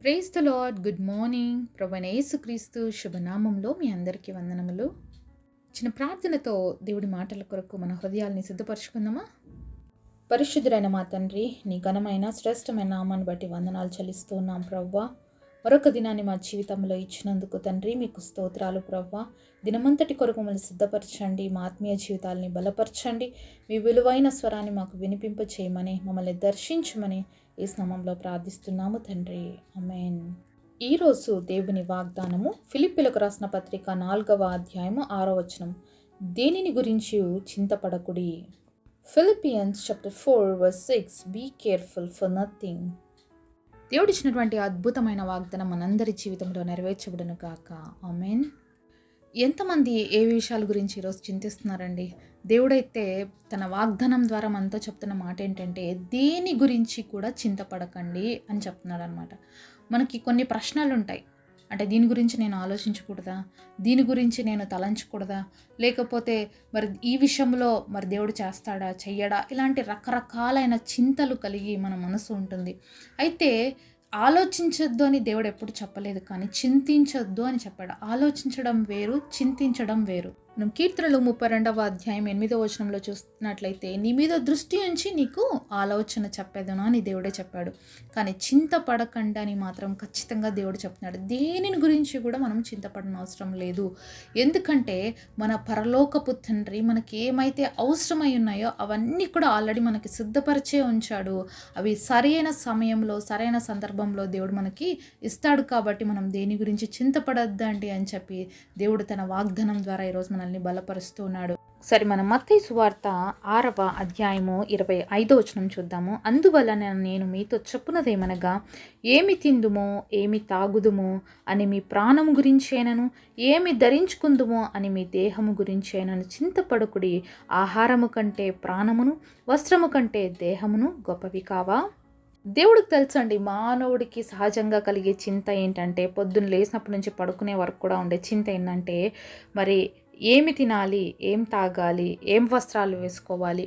Praise the lord. Good morning. ప్రభువైన యేసుక్రీస్తు శుభనామంలో మీ అందరికీ వందనములు. చిన్న ప్రార్థనతో దేవుడి మాటల కొరకు మన హృదయాల్ని సిద్ధపరచుకుందామా? పరిశుద్ధుడైన మా తండ్రి, నీ ఘనమైన శ్రేష్టమైన నామాన్ని బట్టి వందనాలు చెల్లిస్తూ ఉన్నాం ప్రవ్వా. మరొక దినాన్ని మా జీవితంలో ఇచ్చినందుకు తండ్రి మీకు స్తోత్రాలు ప్రవ్వా. దినమంతటి కొరకు మమ్మల్ని సిద్ధపరచండి, మా ఆత్మీయ జీవితాలని బలపరచండి, మీ విలువైన స్వరాన్ని మాకు వినిపింప చేయమని, మమ్మల్ని దర్శించమని ఈ నామంలో ప్రార్థిస్తున్నాము తండ్రి. ఆమేన్. ఈరోజు దేవుని వాగ్దానము ఫిలిప్పీలకు రాసిన పత్రిక 4వ అధ్యాయము 6వ వచనం. దేనిని గురించి చింతపడకుడి. Philippians chapter 4:6. Be careful for nothing. దేవుడిచ్చినటువంటి అద్భుతమైన వాగ్దానం మనందరి జీవితంలో నెరవేర్చబడును గాక. ఆమేన్. ఎంతమంది ఏ విషయాల గురించి ఈరోజు చింతిస్తున్నారండి? దేవుడైతే తన వాగ్దానం ద్వారా మనతో చెప్తున్న మాట ఏంటంటే, దేని గురించి కూడా చింతపడకండి అని చెప్తున్నాడు అనమాట. మనకి కొన్ని ప్రశ్నలు ఉంటాయి. అంటే దీని గురించి నేను ఆలోచించకూడదా, దీని గురించి నేను తలంచకూడదా, లేకపోతే మరి ఈ విషయంలో మరి దేవుడు చేస్తాడా చెయ్యడా, ఇలాంటి రకరకాలైన చింతలు కలిగి మన మనసు ఉంటుంది. అయితే ఆలోచించొద్దు అని దేవుడు ఎప్పుడు చెప్పలేదు, కానీ చింతించొద్దు అని చెప్పాడు. ఆలోచించడం వేరు, చింతించడం వేరు. మనం కీర్తనలు 32వ అధ్యాయం 8వ వచనంలో చూస్తున్నట్లయితే, నీ మీద దృష్టి ఉంచి నీకు ఆలోచన చెప్పేదను అని దేవుడే చెప్పాడు. కానీ చింతపడకండి అని మాత్రం ఖచ్చితంగా దేవుడు చెప్తున్నాడు. దేనిని గురించి కూడా మనం చింతపడని అవసరం లేదు. ఎందుకంటే మన పరలోకపు తండ్రి మనకి ఏమైతే అవసరమై ఉన్నాయో అవన్నీ కూడా ఆల్రెడీ మనకి సిద్ధపరిచే ఉంచాడు. అవి సరైన సమయంలో సరైన సందర్భంలో దేవుడు మనకి ఇస్తాడు. కాబట్టి మనం దేని గురించి చింతపడద్దండి అని చెప్పి దేవుడు తన వాగ్దానం ద్వారా ఈరోజు మనల్ని బలపరుస్తున్నాడు. సరే, మనం మత్తయి సువార్త 6వ అధ్యాయము 25వ వచనం చూద్దాము. అందువలన నేను మీతో చెప్పున్నదేమనగా, ఏమి తిందుమో ఏమి తాగుదుమో అని మీ ప్రాణము గురించేనను, ఏమి ధరించుకుందుమో అని మీ దేహము గురించేనను చింతపడకుడి. ఆహారము కంటే ప్రాణమును, వస్త్రము కంటే దేహమును గొప్పవి కావా? దేవుడికి తెలుసండి, మానవుడికి సహజంగా కలిగే చింత ఏంటంటే, పొద్దున్న లేచినప్పటి నుంచి పడుకునే వరకు కూడా ఉండే చింత ఏంటంటే, మరి ఏమి తినాలి, ఏం తాగాలి, ఏం వస్త్రాలు వేసుకోవాలి.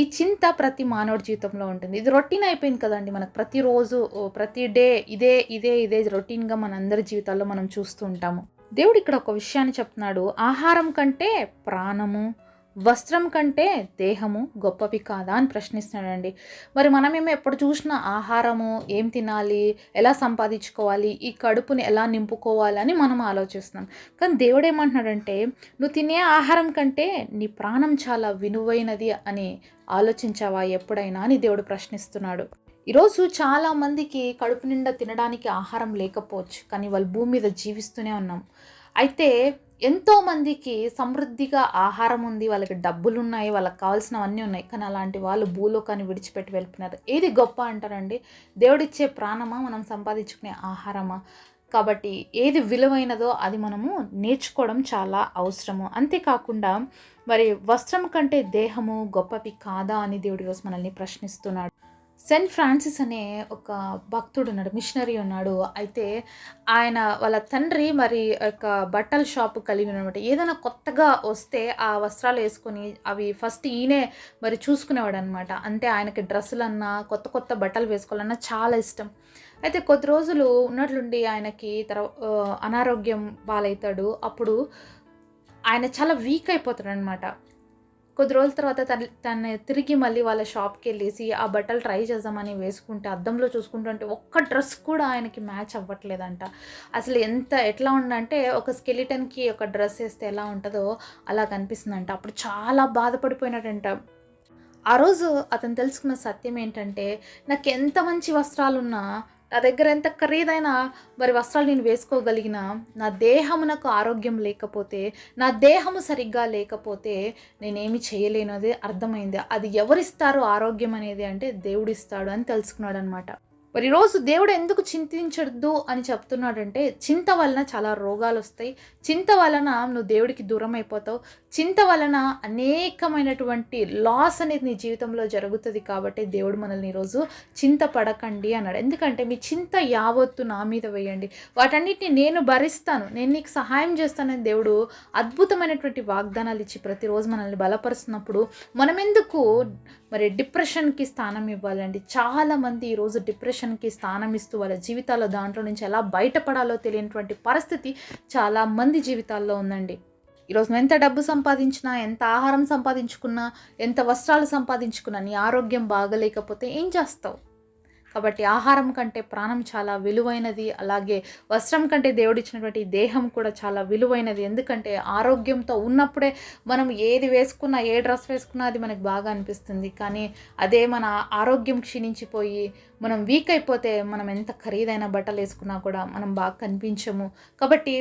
ఈ చింత ప్రతి మానవుడి జీవితంలో ఉంటుంది. ఇది రొటీన్ అయిపోయింది కదండి మనకు. ప్రతిరోజు ప్రతి డే ఇదే ఇదే ఇదే రొటీన్గా మనందరి జీవితాల్లో మనం చూస్తూ ఉంటాము. దేవుడు ఇక్కడ ఒక విషయాన్ని చెప్తున్నాడు. ఆహారం కంటే ప్రాణము, వస్త్రం కంటే దేహము గొప్పవి కాదా అని ప్రశ్నిస్తున్నాడండి. మరి మనమేమో ఎప్పుడు చూసినా ఆహారము, ఏం తినాలి, ఎలా సంపాదించుకోవాలి, ఈ కడుపుని ఎలా నింపుకోవాలి అని మనం ఆలోచిస్తున్నాం. కానీ దేవుడు ఏమంటున్నాడంటే, నువ్వు తినే ఆహారం కంటే నీ ప్రాణం చాలా విలువైనది అని ఆలోచించావా ఎప్పుడైనా అని దేవుడు ప్రశ్నిస్తున్నాడు. ఈరోజు చాలామందికి కడుపు నిండా తినడానికి ఆహారం లేకపోవచ్చు, కానీ వాళ్ళు భూమి మీద జీవిస్తూనే ఉన్నాం. అయితే ఎంతోమందికి సమృద్ధిగా ఆహారం ఉంది, వాళ్ళకి డబ్బులు ఉన్నాయి, వాళ్ళకి కావాల్సినవన్నీ ఉన్నాయి, కానీ అలాంటి వాళ్ళు భూలోకాన్ని విడిచిపెట్టి వెళ్ళిపోయినారు. ఏది గొప్ప అంటారండి? దేవుడిచ్చే ప్రాణమా, మనం సంపాదించుకునే ఆహారమా? కాబట్టి ఏది విలువైనదో అది మనము నేర్చుకోవడం చాలా అవసరము. అంతేకాకుండా మరి వస్త్రం కంటే దేహము గొప్పవి కాదా అని దేవుడి రోజు మనల్ని ప్రశ్నిస్తున్నాడు. సెయింట్ ఫ్రాన్సిస్ అనే ఒక భక్తుడు ఉన్నాడు, మిషనరీ ఉన్నాడు. అయితే ఆయన వాళ్ళ తండ్రి మరి ఒక బట్టల షాపు కలిగి ఉన్నమాట. ఏదైనా కొత్తగా వస్తే ఆ వస్త్రాలు వేసుకొని అవి ఫస్ట్ ఈయనే మరి చూసుకునేవాడు అనమాట. అంటే ఆయనకి డ్రెస్సులన్నా కొత్త కొత్త బట్టలు వేసుకోవాలన్నా చాలా ఇష్టం. అయితే కొద్ది రోజులు ఉన్నట్లుండి ఆయనకి అనారోగ్యం పాలవుతాడు. అప్పుడు ఆయన చాలా వీక్ అయిపోతాడు అనమాట. కొద్ది రోజుల తర్వాత తను తిరిగి మళ్ళీ వాళ్ళ షాప్కి వెళ్ళేసి ఆ బట్టలు ట్రై చేద్దామని వేసుకుంటే అద్దంలో చూసుకుంటుంటే ఒక్క డ్రెస్ కూడా ఆయనకి మ్యాచ్ అవ్వట్లేదంట. అసలు ఎట్లా ఉందంటే, ఒక స్కెలిటన్కి ఒక డ్రెస్ వేస్తే ఎలా ఉంటుందో అలా కనిపిస్తుందంట. అప్పుడు చాలా బాధపడిపోయినట్టంట. ఆ రోజు అతను తెలుసుకున్న సత్యం ఏంటంటే, నాకు ఎంత మంచి వస్త్రాలున్నా, నా దగ్గర ఎంత ఖరీదైన మరి వస్త్రాలు నేను వేసుకోగలిగినా, నా దేహమునకు ఆరోగ్యం లేకపోతే, నా దేహము సరిగ్గా లేకపోతే నేనేమి చేయలేను. అది అర్థమైంది. అది ఎవరిస్తారు ఆరోగ్యం అనేది అంటే దేవుడిస్తాడు అని తెలుసుకున్నాడు అనమాట. మరి ఈరోజు దేవుడు ఎందుకు చింతించద్దు అని చెప్తున్నాడంటే, చింత వలన చాలా రోగాలు వస్తాయి, చింత వలన నువ్వు దేవుడికి దూరం అయిపోతావు, చింత వలన అనేకమైనటువంటి లాస్ అనేది నీ జీవితంలో జరుగుతుంది. కాబట్టి దేవుడు మనల్ని ఈరోజు చింత పడకండి అన్నాడు. ఎందుకంటే మీ చింత యావత్తు నా మీద వేయండి, వాటన్నిటిని నేను భరిస్తాను, నేను నీకు సహాయం చేస్తానని దేవుడు అద్భుతమైనటువంటి వాగ్దానాలు ఇచ్చి ప్రతిరోజు మనల్ని బలపరుస్తున్నప్పుడు మనం ఎందుకు మరి డిప్రెషన్కి స్థానం ఇవ్వాలండి? చాలామంది ఈరోజు డిప్రెషన్కి స్థానం ఇస్తూ వాళ్ళ జీవితాల్లో దాంట్లో నుంచి ఎలా బయటపడాలో తెలియనటువంటి పరిస్థితి చాలామంది జీవితాల్లో ఉందండి. ఈరోజు నువ్వు ఎంత డబ్బు సంపాదించినా, ఎంత ఆహారం సంపాదించుకున్నా, ఎంత వస్త్రాలు సంపాదించుకున్నా, నీ ఆరోగ్యం బాగలేకపోతే ఏం చేస్తావు? కాబట్టి ఆహారం కంటే ప్రాణం చాలా విలువైనది, అలాగే వస్త్రం కంటే దేవుడిచ్చినటువంటి దేహం కూడా చాలా విలువైనది. ఎందుకంటే ఆరోగ్యంతో ఉన్నప్పుడే మనం ఏది వేసుకున్నా, ఏ డ్రెస్ వేసుకున్నా అది మనకు బాగా అనిపిస్తుంది. కానీ అదే మన ఆరోగ్యం క్షీణించిపోయి మనం వీక్ అయిపోతే మనం ఎంత ఖరీదైన బట్టలు వేసుకున్నా కూడా మనం బాగా కనిపించము. కాబట్టి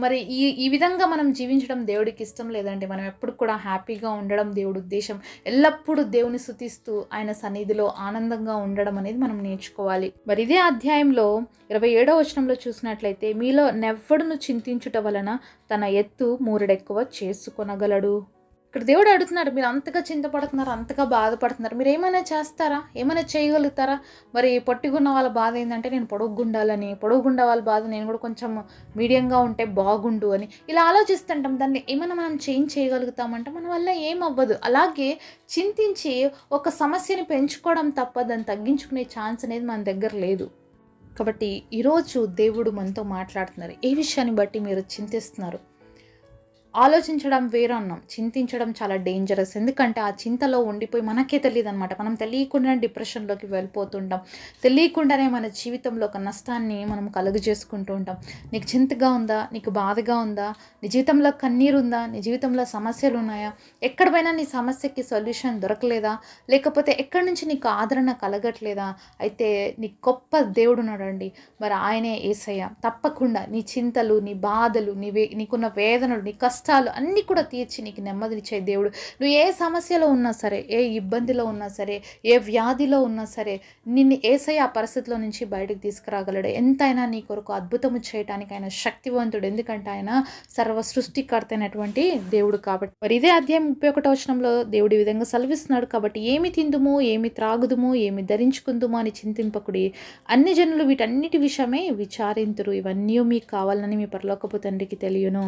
మరి ఈ విధంగా మనం జీవించడం దేవుడికి ఇష్టం లేదండి. మనం ఎప్పుడు కూడా హ్యాపీగా ఉండడం దేవుడి ఉద్దేశం. ఎల్లప్పుడూ దేవుని స్తుతిస్తూ ఆయన సన్నిధిలో ఆనందంగా ఉండడం అనేది మనం నేర్చుకోవాలి. మరి ఇదే అధ్యాయంలో 27వ వచనంలో చూసినట్లయితే, మీలో నెవ్వడును చింతించుట వలన తన ఎత్తు మూరెడెక్కువ చేసుకొనగలడు. ఇక్కడ దేవుడు అడుగుతున్నాడు, మీరు అంతగా చింతపడుతున్నారు, అంతగా బాధపడుతున్నారు, మీరు ఏమైనా చేస్తారా, ఏమైనా చేయగలుగుతారా? మరి పొట్టిగున్న వాళ్ళ బాధ ఏంటంటే నేను పొడుగుండాలని, పొడుగుండ వాళ్ళ బాధ నేను కూడా కొంచెం మీడియంగా ఉంటే బాగుండు అని ఇలా ఆలోచిస్తుంటాం. దాన్ని ఏమైనా మనం చేంజ్ చేయగలుగుతామంటే మన వల్ల ఏం అవ్వదు. అలాగే చింతించి ఒక సమస్యని పెంచుకోవడం తప్ప దాన్ని తగ్గించుకునే ఛాన్స్ అనేది మన దగ్గర లేదు. కాబట్టి ఈరోజు దేవుడు మనతో మాట్లాడుతున్నారు. ఏ విషయాన్ని బట్టి మీరు చింతిస్తున్నారు? ఆలోచించడం వేరు అన్నాం, చింతించడం చాలా డేంజరస్. ఎందుకంటే ఆ చింతలో ఉండిపోయి మనకే తెలియదు అనమాట. మనం తెలియకుండానే డిప్రెషన్లోకి వెళ్ళిపోతుంటాం. తెలియకుండానే మన జీవితంలో ఒక నష్టాన్ని మనం కలుగు చేసుకుంటూ ఉంటాం. నీకు చింతగా ఉందా? నీకు బాధగా ఉందా? నీ జీవితంలో కన్నీరు ఉందా? నీ జీవితంలో సమస్యలు ఉన్నాయా? ఎక్కడ పోయినా నీ సమస్యకి సొల్యూషన్ దొరకలేదా? లేకపోతే ఎక్కడి నుంచి నీకు ఆదరణ కలగట్లేదా? అయితే నీ గొప్ప దేవుడు ఉన్నాడండి. మరి ఆయనే యేసయ్య. తప్పకుండా నీ చింతలు, నీ బాధలు, నీకున్న వేదనలు, నీ కష్టాలు అన్నీ కూడా తీర్చి నీకు నెమ్మదినిచ్చే దేవుడు. నువ్వు ఏ సమస్యలో ఉన్నా సరే, ఏ ఇబ్బందిలో ఉన్నా సరే, ఏ వ్యాధిలో ఉన్నా సరే, నిన్ను యేసయ్య ఆ పరిస్థితిలో నుంచి బయటకు తీసుకురాగలడు. ఎంతైనా నీ కొరకు అద్భుతము చేయడానికి ఆయన శక్తివంతుడు. ఎందుకంటే ఆయన సర్వ సృష్టికర్త అయినటువంటి దేవుడు. కాబట్టి మరి ఇదే అధ్యాయం 31వ వచనంలో దేవుడు ఈ విధంగా సెలవిస్తున్నాడు. కాబట్టి ఏమి తిందుము, ఏమి త్రాగుదుము, ఏమి ధరించుకుందుము అని చింతింపకుడి, అన్ని జనులు వీటన్నిటి విషయమే విచారింతురు, ఇవన్నీ మీకు కావాలని మీ పరలోకపు తండ్రికి తెలియను.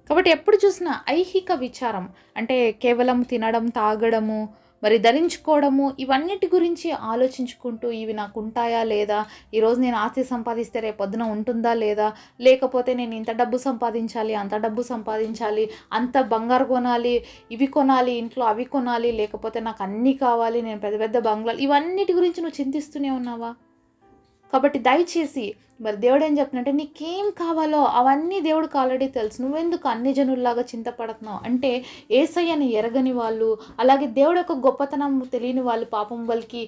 కాబట్టి ఎప్పుడు చూసినా ఐహిక విచారం అంటే కేవలం తినడం, తాగడము, మరి ధరించుకోవడము, ఇవన్నిటి గురించి ఆలోచించుకుంటూ ఇవి నాకు ఉంటాయా లేదా, ఈరోజు నేను ఆస్తి సంపాదిస్తే రేపు పొద్దున ఉంటుందా లేదా, లేకపోతే నేను ఇంత డబ్బు సంపాదించాలి, అంత డబ్బు సంపాదించాలి, అంత బంగారు కొనాలి, ఇవి కొనాలి, ఇంట్లో అవి కొనాలి, లేకపోతే నాకు అన్నీ కావాలి, నేను పెద్ద పెద్ద బంగ్లాలు, ఇవన్నిటి గురించి నువ్వు చింతిస్తూనే ఉన్నావా? కాబట్టి దయచేసి మరి దేవుడు ఏం చెప్తున్నంటే, నీకేం కావాలో అవన్నీ దేవుడికి ఆల్రెడీ తెలుసు. నువ్వెందుకు అన్ని జనుల్లాగా చింతపడుతున్నావు అంటే, యేసయ్యని ఎరగని వాళ్ళు, అలాగే దేవుడు యొక్క గొప్పతనం తెలియని వాళ్ళు, పాపం వాళ్ళకి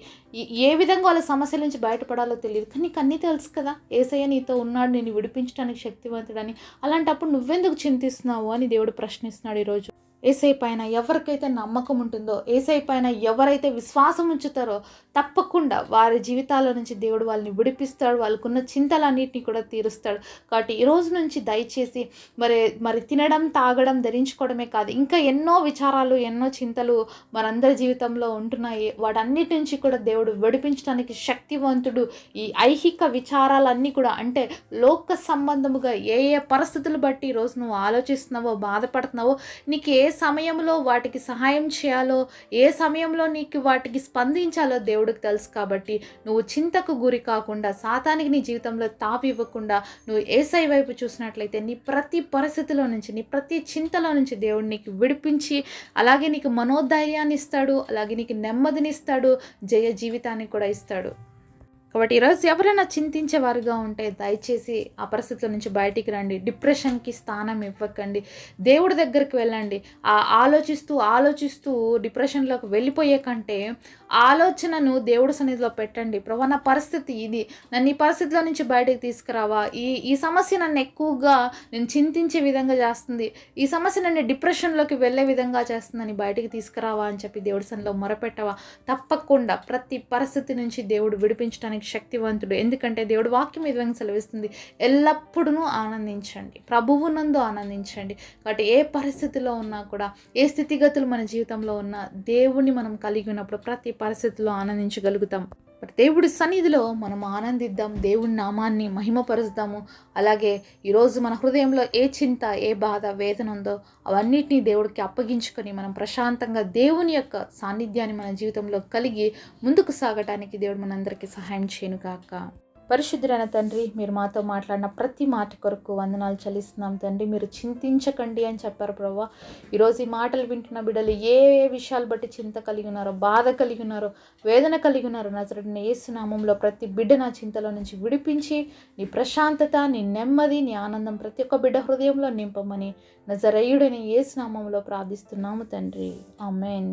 ఏ విధంగా వాళ్ళ సమస్యల నుంచి బయటపడాలో తెలియదు. కానీ నీకు అన్నీ తెలుసు కదా, యేసయ్య నీతో ఉన్నాడు, నేను విడిపించడానికి శక్తివంతుడని. అలాంటప్పుడు నువ్వెందుకు చింతిస్తున్నావు అని దేవుడు ప్రశ్నిస్తున్నాడు ఈరోజు. యేసయ్య పైన ఎవరికైతే నమ్మకం ఉంటుందో, యేసయ్య పైన ఎవరైతే విశ్వాసం ఉంచుతారో తప్పకుండా వారి జీవితాల నుంచి దేవుడు వాళ్ళని విడిపిస్తాడు, వాళ్ళకున్న చింతలన్నింటినీ కూడా తీరుస్తాడు. కాబట్టి ఈరోజు నుంచి దయచేసి మరి తినడం, తాగడం, ధరించుకోవడమే కాదు, ఇంకా ఎన్నో విచారాలు, ఎన్నో చింతలు మనందరి జీవితంలో ఉంటున్నాయి. వాటన్నిటి నుంచి కూడా దేవుడు విడిపించడానికి శక్తివంతుడు. ఈ ఐహిక విచారాలన్నీ కూడా అంటే లోక సంబంధముగా ఏ పరిస్థితులు బట్టి ఈరోజు నువ్వు ఆలోచిస్తున్నావో, బాధపడుతున్నావో, నీకు ఏ సమయంలో వాటికి సహాయం చేయాలో, ఏ సమయంలో నీకు వాటికి స్పందించాలో దేవుడికి తెలుసు. కాబట్టి నువ్వు చింతకు గురి కాకుండా, సాతానికి నీ జీవితంలో తావి ఇవ్వకుండా నువ్వు యేసయ్య వైపు చూసినట్లయితే నీ ప్రతి పరిస్థితిలో నుంచి, నీ ప్రతి చింతలో నుంచి దేవుడు నీకు విడిపించి, అలాగే నీకు మనోధైర్యాన్ని ఇస్తాడు, అలాగే నీకు నెమ్మదిని ఇస్తాడు, జయ జీవితాన్ని కూడా ఇస్తాడు. కాబట్టి ఈరోజు ఎవరైనా చింతించేవారుగా ఉంటే దయచేసి ఆ పరిస్థితుల నుంచి బయటికి రండి. డిప్రెషన్కి స్థానం ఇవ్వకండి, దేవుడి దగ్గరికి వెళ్ళండి. ఆలోచిస్తూ డిప్రెషన్లోకి వెళ్ళిపోయే కంటే ఆలోచనను దేవుడి సన్నిధిలో పెట్టండి. ప్రభు, నా పరిస్థితి ఇది, నన్ను ఈ పరిస్థితిలో నుంచి బయటికి తీసుకురావా, ఈ సమస్య నన్ను ఎక్కువగా నేను చింతించే విధంగా చేస్తుంది, ఈ సమస్య నన్ను డిప్రెషన్లోకి వెళ్ళే విధంగా చేస్తుందని బయటికి తీసుకురావా అని చెప్పి దేవుడి సన్నిధిలో మొరపెట్టవా, తప్పకుండా ప్రతి పరిస్థితి నుంచి దేవుడు విడిపించడానికి శక్తివంతుడు. ఎందుకంటే దేవుడు వాక్యం ఈ విధంగా సెలవిస్తుంది, ఎల్లప్పుడూ ఆనందించండి, ప్రభువునందు ఆనందించండి. కాబట్టి ఏ పరిస్థితిలో ఉన్నా కూడా, ఏ స్థితిగతులు మన జీవితంలో ఉన్నా, దేవుణ్ణి మనం కలిగి ఉన్నప్పుడు ప్రతి పరిస్థితిలో ఆనందించగలుగుతాం. మరి దేవుడి సన్నిధిలో మనం ఆనందిద్దాం, దేవుడి నామాన్ని మహిమపరుస్తాము. అలాగే ఈరోజు మన హృదయంలో ఏ చింత, ఏ బాధ, వేదన ఉందో అవన్నిటినీ దేవుడికి అప్పగించుకొని మనం ప్రశాంతంగా దేవుని యొక్క సాన్నిధ్యాన్ని మన జీవితంలో కలిగి ముందుకు సాగటానికి దేవుడు మనందరికీ సహాయం చేయను కాక. పరిశుద్ధుడైన తండ్రి, మీరు మాతో మాట్లాడిన ప్రతి మాట కొరకు వందనాలు చెల్లిస్తున్నాం తండ్రి. మీరు చింతించకండి అని చెప్పారు ప్రభువా. ఈరోజు ఈ మాటలు వింటున్న బిడ్డలు ఏ ఏ విషయాలు బట్టి చింత కలిగి ఉన్నారో, బాధ కలిగి ఉన్నారో, వేదన కలిగి ఉన్నారో, నజరేయుడైన యేసు నామములో ప్రతి బిడ్డ నా చింతలో నుంచి విడిపించి నీ ప్రశాంతత, నీ నెమ్మది, నీ ఆనందం ప్రతి ఒక్క బిడ్డ హృదయంలో నింపమని నజరేయుడైన యేసు నామములో ప్రార్థిస్తున్నాము తండ్రి. ఆమేన్.